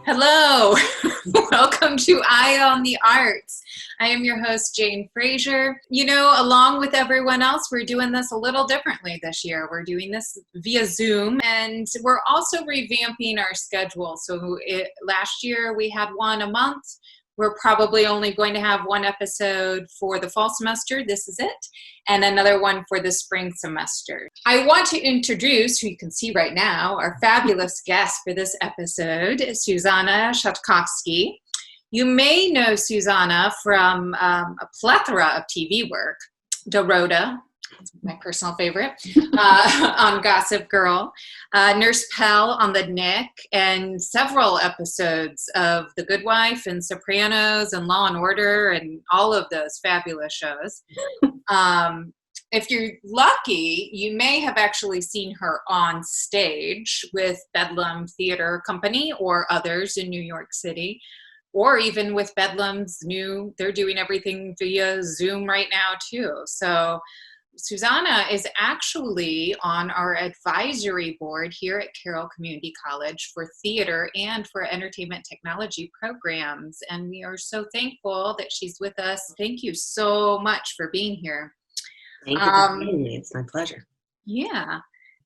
Hello, welcome to Eye on the Arts. I am your host, Jane Frazier. You know, along with everyone else, we're doing this a little differently this year. We're doing this via Zoom, and we're also revamping our schedule. So last year we had one a month. We're probably only going to have one episode for the fall semester. This is it. And another one for the spring semester. I want to introduce, who you can see right now, our fabulous guest for this episode, Zuzanna Szadkowski. You may know Zuzanna from a plethora of TV work. Dorota, my personal favorite, on Gossip Girl, Nurse Pell on The Nick, and several episodes of The Good Wife and Sopranos and Law and Order and all of those fabulous shows. If you're lucky, you may have actually seen her on stage with Bedlam Theater Company or others in New York City, or even with Bedlam's they're doing everything via Zoom right now too. So Zuzanna is actually on our advisory board here at Carroll Community College for theater and for entertainment technology programs. And we are so thankful that she's with us. Thank you so much for being here. Thank you for having me. It's my pleasure. Yeah.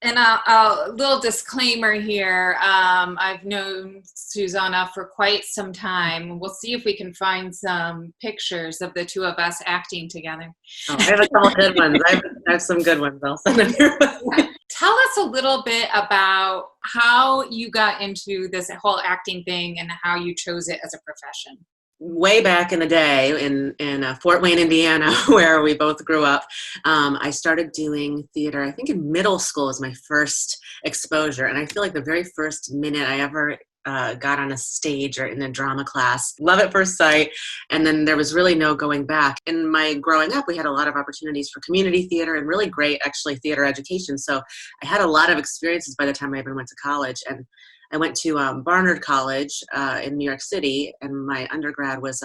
And a little disclaimer here. I've known Zuzanna for quite some time. We'll see if we can find some pictures of the two of us acting together. Oh, I have a couple good ones. I have some good ones. I'll send them your way. Tell us a little bit about how you got into this whole acting thing and how you chose it as a profession. Way back in the day in Fort Wayne, Indiana, where we both grew up, I started doing theater. I think in middle school was my first exposure. And I feel like the very first minute I ever got on a stage or in a drama class, love at first sight. And then there was really no going back. In my growing up, we had a lot of opportunities for community theater and really great, actually, theater education. So I had a lot of experiences by the time I even went to college. And I went to Barnard College in New York City, and my undergrad was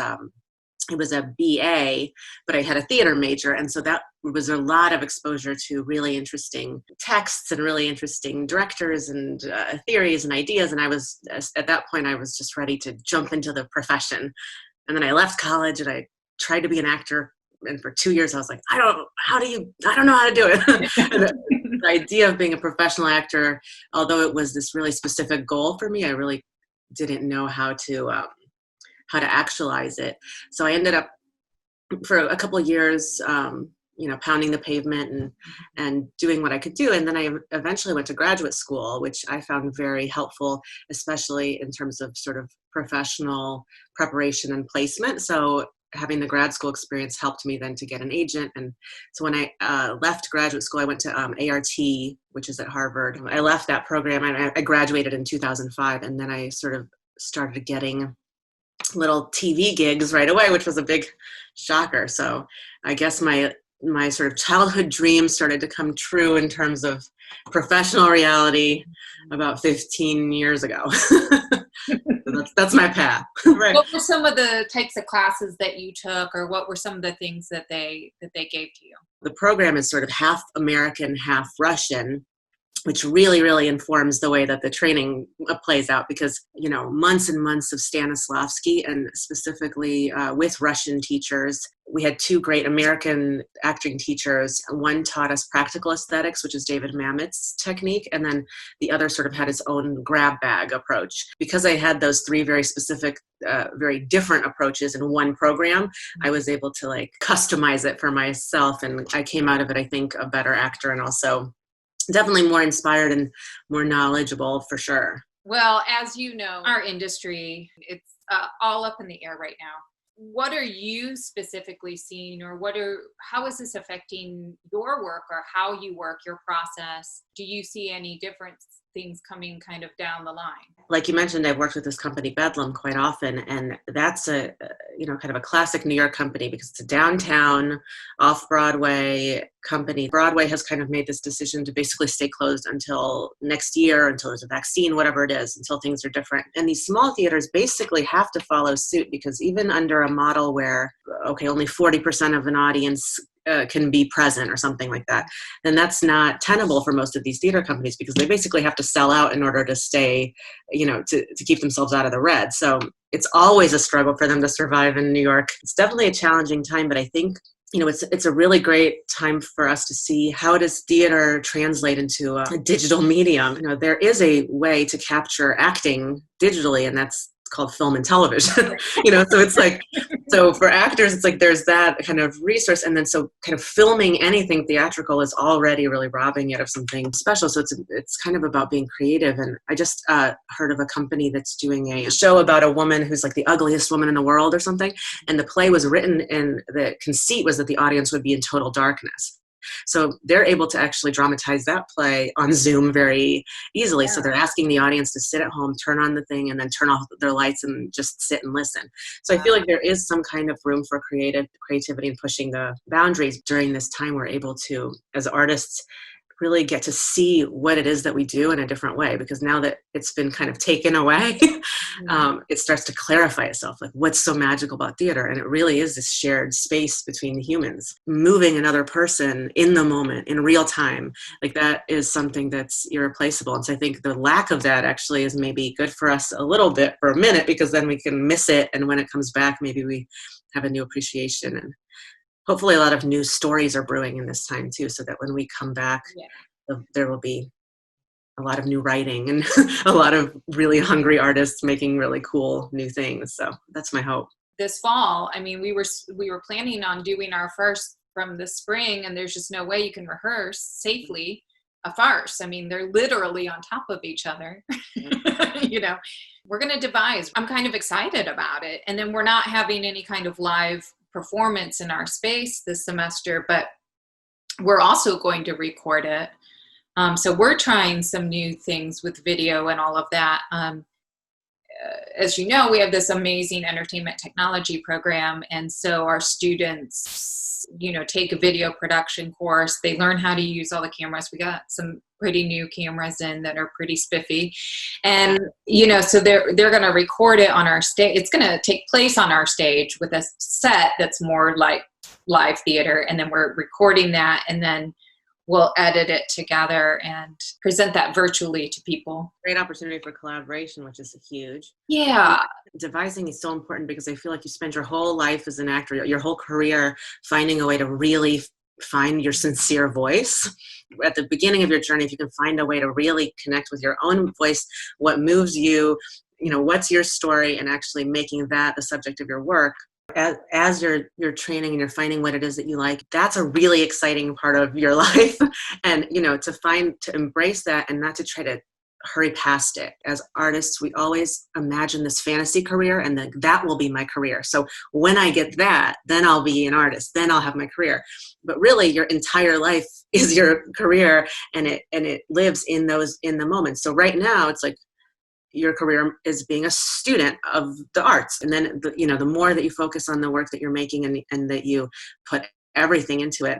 it was a BA, but I had a theater major, and so that was a lot of exposure to really interesting texts and really interesting directors and theories and ideas. And I was at that point I was just ready to jump into the profession. And then I left college and I tried to be an actor. And for 2 years, I was like, I don't know how to do it. The idea of being a professional actor, although it was this really specific goal for me, I really didn't know how to actualize it. So I ended up for a couple of years, pounding the pavement and doing what I could do. And then I eventually went to graduate school, which I found very helpful, especially in terms of sort of professional preparation and placement. So having the grad school experience helped me then to get an agent. And so when I left graduate school, I went to ART, which is at Harvard. I left that program and I graduated in 2005. And then I sort of started getting little TV gigs right away, which was a big shocker. So I guess my sort of childhood dreams started to come true in terms of professional reality about 15 years ago. So that's my path. Right. What were some of the types of classes that you took, or what were some of the things that they gave to you? The program is sort of half American, half Russian, which really, really informs the way that the training plays out because, months and months of Stanislavski and specifically with Russian teachers. We had two great American acting teachers. One taught us practical aesthetics, which is David Mamet's technique, and then the other sort of had his own grab bag approach. Because I had those three very specific, very different approaches in one program, I was able to customize it for myself, and I came out of it, I think, a better actor and also definitely more inspired and more knowledgeable for sure. Well, as you know, our industry, it's all up in the air right now. What are you specifically seeing, or how is this affecting your work or how you work, your process? Do you see any different things coming kind of down the line? Like you mentioned, I've worked with this company Bedlam quite often, and that's a kind of a classic New York company because it's a downtown off-Broadway company. Broadway has kind of made this decision to basically stay closed until next year, until there's a vaccine, whatever it is, until things are different. And these small theaters basically have to follow suit because even under a model where, only 40% of an audience can be present or something like that, then that's not tenable for most of these theater companies because they basically have to sell out in order to stay, to keep themselves out of the red. So it's always a struggle for them to survive in New York. It's definitely a challenging time, but I think it's a really great time for us to see how does theater translate into a digital medium. There is a way to capture acting digitally, and that's called film and television. So it's like, so for actors, it's like there's that kind of resource, and then so kind of filming anything theatrical is already really robbing it of something special. So it's kind of about being creative. And I just heard of a company that's doing a show about a woman who's like the ugliest woman in the world or something, and the play was written, and the conceit was that the audience would be in total darkness. So they're able to actually dramatize that play on Zoom very easily. Yeah. So they're asking the audience to sit at home, turn on the thing, and then turn off their lights and just sit and listen. So I feel like there is some kind of room for creativity and pushing the boundaries during this time. We're able to, as artists, really get to see what it is that we do in a different way, because now that it's been kind of taken away, it starts to clarify itself, like what's so magical about theater. And it really is this shared space between humans, moving another person in the moment, in real time. Like that is something that's irreplaceable. And so I think the lack of that actually is maybe good for us a little bit for a minute, because then we can miss it. And when it comes back, maybe we have a new appreciation. And hopefully a lot of new stories are brewing in this time too, so that when we come back, there will be a lot of new writing and a lot of really hungry artists making really cool new things. So that's my hope. This fall, I mean, we were planning on doing our first from the spring, and there's just no way you can rehearse safely a farce. I mean, they're literally on top of each other. We're going to devise. I'm kind of excited about it. And then we're not having any kind of live performance in our space this semester, but we're also going to record it. So we're trying some new things with video and all of that. As you know, we have this amazing entertainment technology program. And so our students, take a video production course. They learn how to use all the cameras. We got some pretty new cameras in that are pretty spiffy. And, so they're going to record it on our stage. It's going to take place on our stage with a set that's more like live theater. And then we're recording that, and then we'll edit it together and present that virtually to people. Great opportunity for collaboration, which is huge. Yeah. Devising is so important because I feel like you spend your whole life as an actor, your whole career, finding a way to really find your sincere voice. At the beginning of your journey, if you can find a way to really connect with your own voice, what moves you, what's your story, and actually making that the subject of your work, as you're training and you're finding what it is that you like, that's a really exciting part of your life. And, to embrace that and not to try to hurry past it. As artists, we always imagine this fantasy career, and then that will be my career. So when I get that, then I'll be an artist, then I'll have my career. But really your entire life is your career, and it lives in the moments. So right now it's like, your career is being a student of the arts. And then, the more that you focus on the work that you're making and that you put everything into it,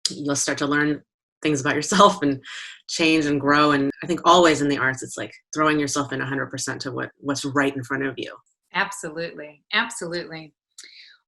you'll start to learn things about yourself and change and grow. And I think always in the arts, it's like throwing yourself in 100% to what's right in front of you. Absolutely. Absolutely.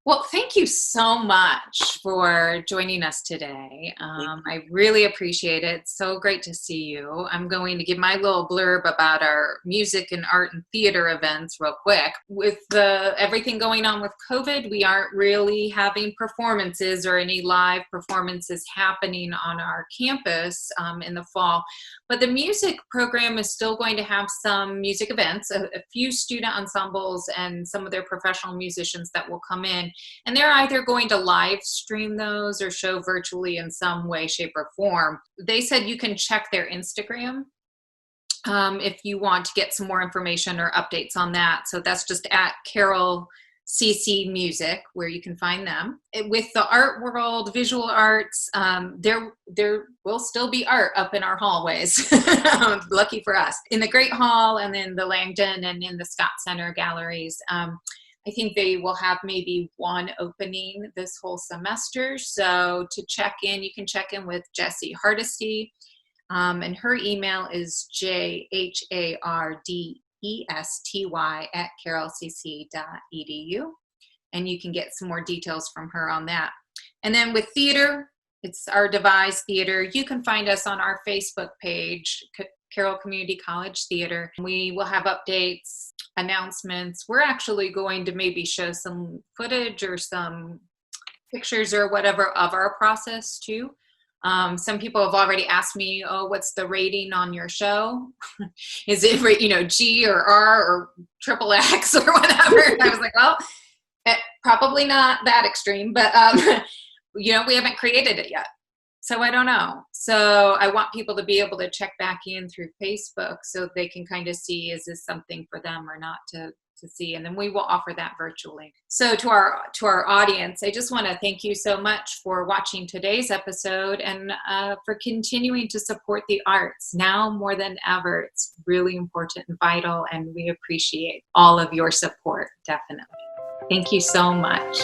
Well, thank you so much for joining us today. I really appreciate it. It's so great to see you. I'm going to give my little blurb about our music and art and theater events real quick. With everything going on with COVID, we aren't really having performances or any live performances happening on our campus in the fall. But the music program is still going to have some music events, a few student ensembles and some of their professional musicians that will come in. And they're either going to live stream those or show virtually in some way, shape, or form. They said you can check their Instagram if you want to get some more information or updates on that. So that's just at carrollccmusic, where you can find them. With the art world, visual arts, there will still be art up in our hallways. Lucky for us. In the Great Hall and in the Langdon and in the Scott Center galleries. I think they will have maybe one opening this whole semester. So to check in, you can check in with Jessie Hardesty. And her email is jhardesty@carrollcc.edu. And you can get some more details from her on that. And then with theater, it's our devised theater. You can find us on our Facebook page, Carroll Community College Theater. We will have updates, announcements. We're actually going to maybe show some footage or some pictures or whatever of our process too. Some people have already asked me, oh, what's the rating on your show? Is it, G or R or triple X or whatever? And I was like, well, probably not that extreme, but, we haven't created it yet. So I don't know. So I want people to be able to check back in through Facebook so they can kind of see, is this something for them or not to see, and then we will offer that virtually. So to our audience, I just want to thank you so much for watching today's episode and for continuing to support the arts. Now more than ever, it's really important and vital, and we appreciate all of your support, definitely. Thank you so much.